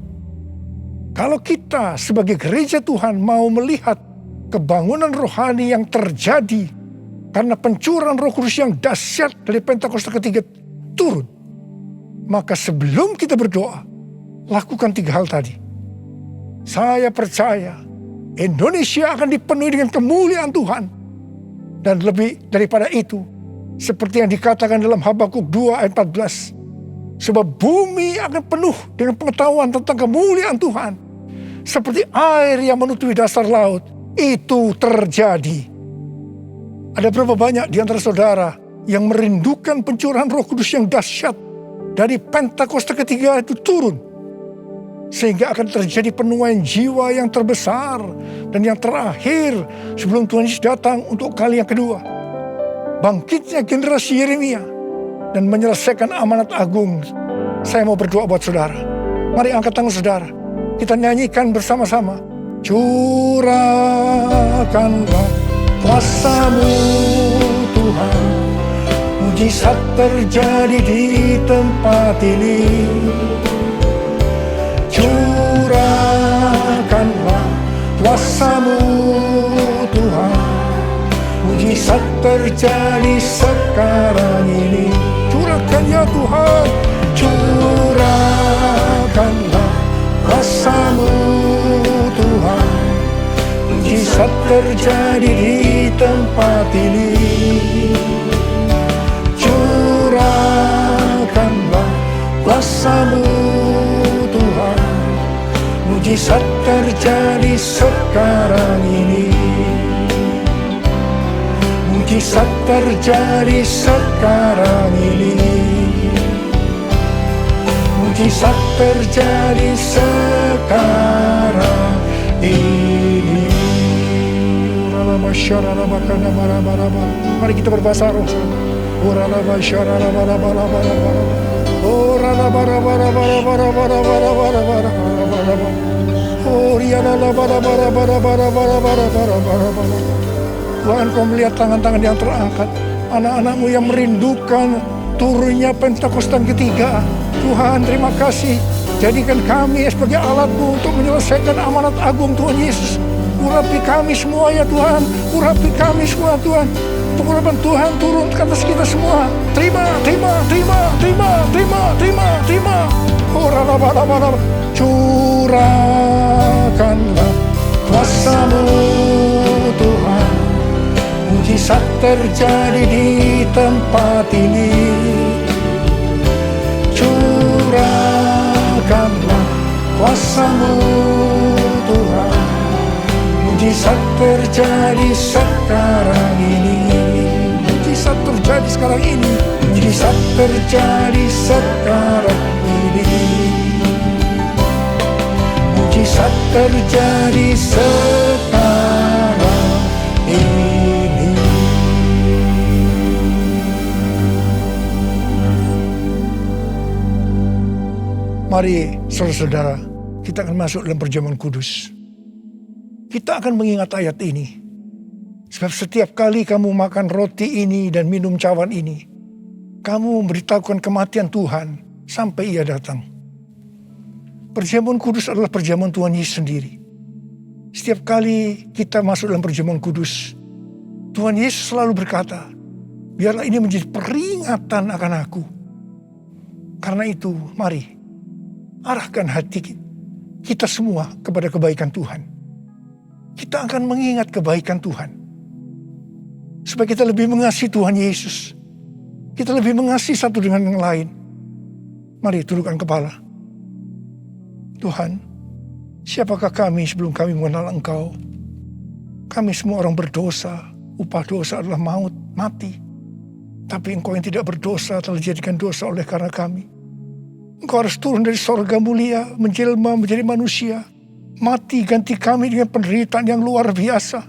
Kalau kita sebagai gereja Tuhan mau melihat kebangunan rohani yang terjadi karena pencurahan Roh Kudus yang dahsyat dari Pentakosta ketiga turun, maka sebelum kita berdoa, lakukan 3 hal tadi. Saya percaya Indonesia akan dipenuhi dengan kemuliaan Tuhan. Dan lebih daripada itu, seperti yang dikatakan dalam Habakuk 2 ayat 14. Sebab bumi akan penuh dengan pengetahuan tentang kemuliaan Tuhan. Seperti air yang menutupi dasar laut, itu terjadi. Ada berapa banyak di antara saudara yang merindukan pencurahan Roh Kudus yang dahsyat dari Pentakosta ketiga itu turun, sehingga akan terjadi penuaian jiwa yang terbesar dan yang terakhir sebelum Tuhan Yesus datang untuk kali yang kedua. Bangkitnya generasi Yeremia dan menyelesaikan amanat agung. Saya mau berdoa buat saudara. Mari angkat tangan saudara. Kita nyanyikan bersama-sama. Curahkanlah kuasa-Mu Tuhan, mujizat terjadi di tempat ini. Curahkanlah kuasa-Mu Tuhan, mujizat terjadi sekarang ini. Curahkan ya Tuhan, curahkanlah kuasa-Mu Tuhan, mujizat terjadi di tempat ini. Curahkanlah kuasa-Mu Tuhan, mujizat terjadi sekarang ini. Mujizat terjadi sekarang ini. Mujizat terjadi sekarang ini. Mari kita berbahasa roh. Tuhan, Kau melihat tangan-tangan yang terangkat, anak-anak-Mu yang merindukan turunnya Pentakosta ketiga. Tuhan, terima kasih. Jadikan kami sebagai alat-Mu untuk menyelesaikan amanat agung Tuhan Yesus. Urapi kami semua ya Tuhan. Urapi kami semua Tuhan. Pengurapan Tuhan turun ke atas kita semua. Terima. Curahkanlah kuasa-Mu Tuhan, mujizat terjadi di tempat ini. Curahkanlah kuasa-Mu Tuhan, mujizat terjadi sekarang ini. Mujizat terjadi sekarang ini. Mujizat terjadi sekarang ini. Mujizat terjadi sekarang ini. Mari saudara-saudara, kita akan masuk dalam perjamuan kudus. Kita akan mengingat ayat ini. Sebab setiap kali kamu makan roti ini dan minum cawan ini, kamu memberitahukan kematian Tuhan sampai Ia datang. Perjamuan kudus adalah perjamuan Tuhan Yesus sendiri. Setiap kali kita masuk dalam perjamuan kudus, Tuhan Yesus selalu berkata, biarlah ini menjadi peringatan akan aku. Karena itu, mari arahkan hati kita semua kepada kebaikan Tuhan. Kita akan mengingat kebaikan Tuhan. Supaya kita lebih mengasihi Tuhan Yesus. Kita lebih mengasihi satu dengan yang lain. Mari tundukkan kepala. Tuhan, siapakah kami sebelum kami mengenal Engkau? Kami semua orang berdosa. Upah dosa adalah maut, mati. Tapi Engkau yang tidak berdosa telah dijadikan dosa oleh karena kami. Engkau harus turun dari sorga mulia, menjelma menjadi manusia. Mati ganti kami dengan penderitaan yang luar biasa.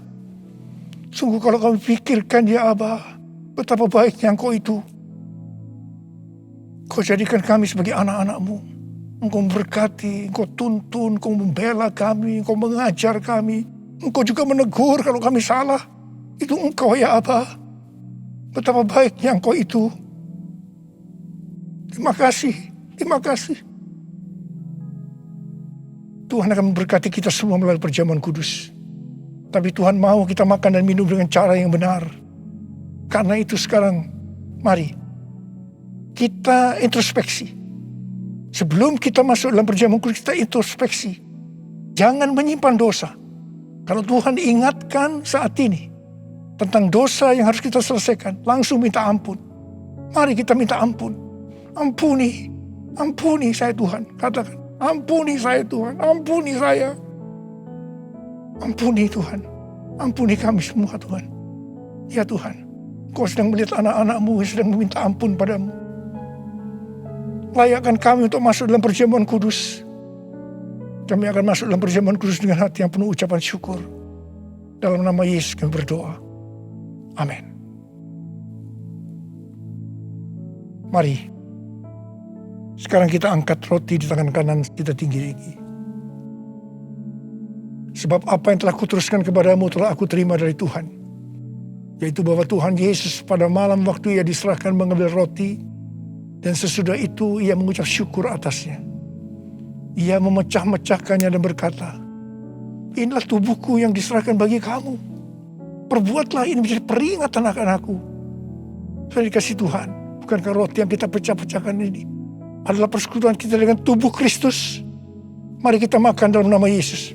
Sungguh kalau kami pikirkan ya Aba, betapa baiknya Engkau itu. Kau jadikan kami sebagai anak-anak-Mu. Engkau memberkati, Engkau tuntun, Engkau membela kami, Engkau mengajar kami. Engkau juga menegur kalau kami salah. Itu Engkau ya Aba. Betapa baiknya Engkau itu. Terima kasih, terima kasih. Tuhan akan memberkati kita semua melalui perjamuan kudus. Tapi Tuhan mau kita makan dan minum dengan cara yang benar. Karena itu sekarang, mari kita introspeksi. Sebelum kita masuk dalam perjamuan kudus, kita introspeksi. Jangan menyimpan dosa. Kalau Tuhan ingatkan saat ini tentang dosa yang harus kita selesaikan, langsung minta ampun. Mari kita minta ampun. Ampuni saya Tuhan. Katakan. Ampuni saya Tuhan, ampuni saya. Ampuni Tuhan, ampuni kami semua Tuhan. Ya Tuhan, Kau sedang melihat anak-anak-Mu yang sedang meminta ampun padamu. Layakkan kami untuk masuk dalam perjamuan kudus. Kami akan masuk dalam perjamuan kudus dengan hati yang penuh ucapan syukur. Dalam nama Yesus kami berdoa. Amin. Mari. Sekarang kita angkat roti di tangan kanan kita tinggi-tinggi. Sebab apa yang telah kuteruskan kepadamu telah aku terima dari Tuhan. Yaitu bahwa Tuhan Yesus pada malam waktu Ia diserahkan mengambil roti. Dan sesudah itu Ia mengucap syukur atasnya. Ia memecah-mecahkannya dan berkata, inilah tubuhku yang diserahkan bagi kamu. Perbuatlah ini menjadi peringatan akan aku. Saya dikasih Tuhan. Bukankah roti yang kita pecah-pecahkan ini adalah persekutuan kita dengan tubuh Kristus. Mari kita makan dalam nama Yesus.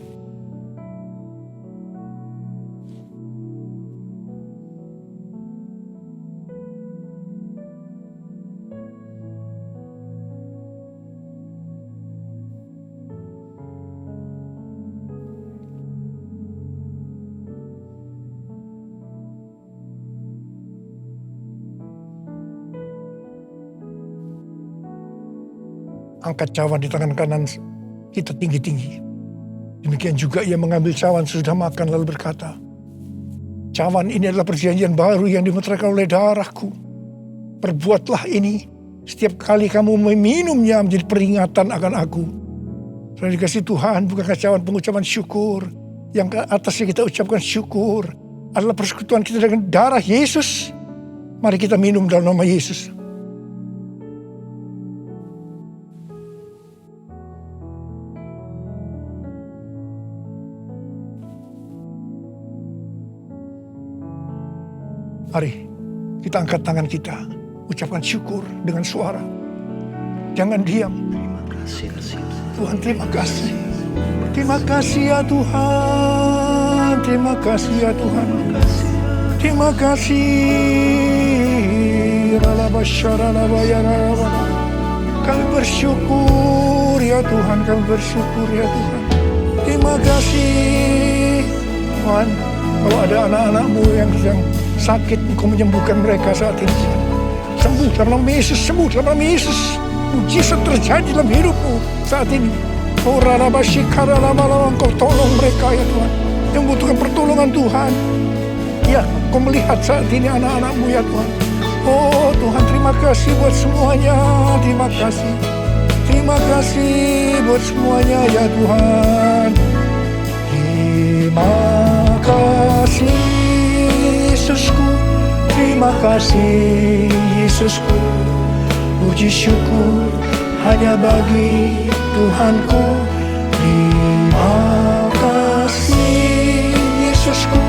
angkat cawan di tangan kanan kita tinggi-tinggi. Demikian juga ia mengambil cawan sesudah makan lalu berkata, cawan ini adalah perjanjian baru yang dimeteraikan oleh darahku. Perbuatlah ini setiap kali kamu meminumnya menjadi peringatan akan aku. Saudara dikasih Tuhan, bukankah cawan pengucapan syukur yang ke atasnya kita ucapkan syukur adalah persekutuan kita dengan darah Yesus. Mari kita minum dalam nama Yesus. Mari kita angkat tangan kita, ucapkan syukur dengan suara. Jangan diam. Tuhan, terima kasih. Terima kasih ya Tuhan. Terima kasih ya Tuhan. Terima kasih. Kami bersyukur ya Tuhan. Kami bersyukur ya Tuhan. Terima kasih Tuhan. Kalau ada anak-anakmu yang sedang sakit, Engkau menyembuhkan mereka saat ini. Sembuh dalam nama Yesus, sembuh dalam nama Yesus. Mujizat terjadi dalam hidupmu saat ini. Oh Rarabasyikara lama-lama Engkau tolong mereka ya Tuhan, yang membutuhkan pertolongan Tuhan. Ya, Engkau melihat saat ini anak-anakmu ya Tuhan. Oh Tuhan, terima kasih buat semuanya. Terima kasih. Terima kasih buat semuanya ya Tuhan. Terima kasih Yesusku, terima kasih Yesusku. Puji syukur hanya bagi Tuhanku. Terima kasih Yesusku,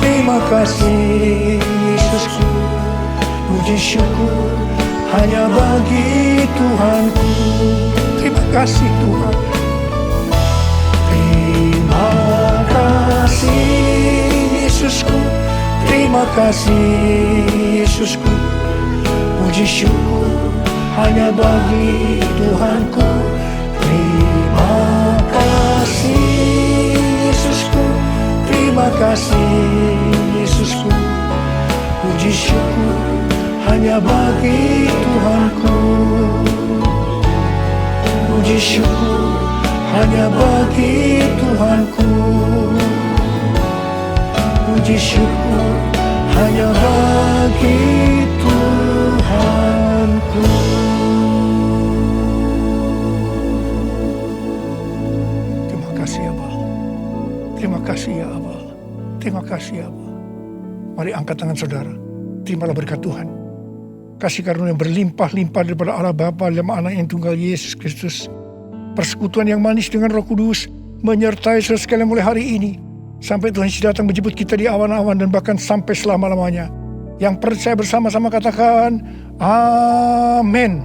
terima kasih Yesusku. Puji syukur hanya bagi Tuhanku. Terima kasih Tuhan. Terima kasih Yesusku, terima kasih Yesusku. Puji syukur hanya bagi Tuhanku. Terima kasih Yesusku, terima kasih Yesusku. Puji syukur hanya bagi Tuhanku. Puji syukur hanya bagi Tuhanku. Puji syukur hanya bagi Tuhanku. Terima kasih ya Bapa. Terima kasih ya Bapa. Terima kasih ya Bapa. Mari angkat tangan saudara. Terimalah berkat Tuhan. Kasih karunia yang berlimpah-limpah daripada Allah Bapa dalam anak yang tunggal Yesus Kristus. Persekutuan yang manis dengan Roh Kudus menyertai saudara sekalian mulai hari ini. Sampai Tuhan Yesus datang menjemput kita di awan-awan dan bahkan sampai selama-lamanya. Yang percaya bersama-sama katakan, Amin.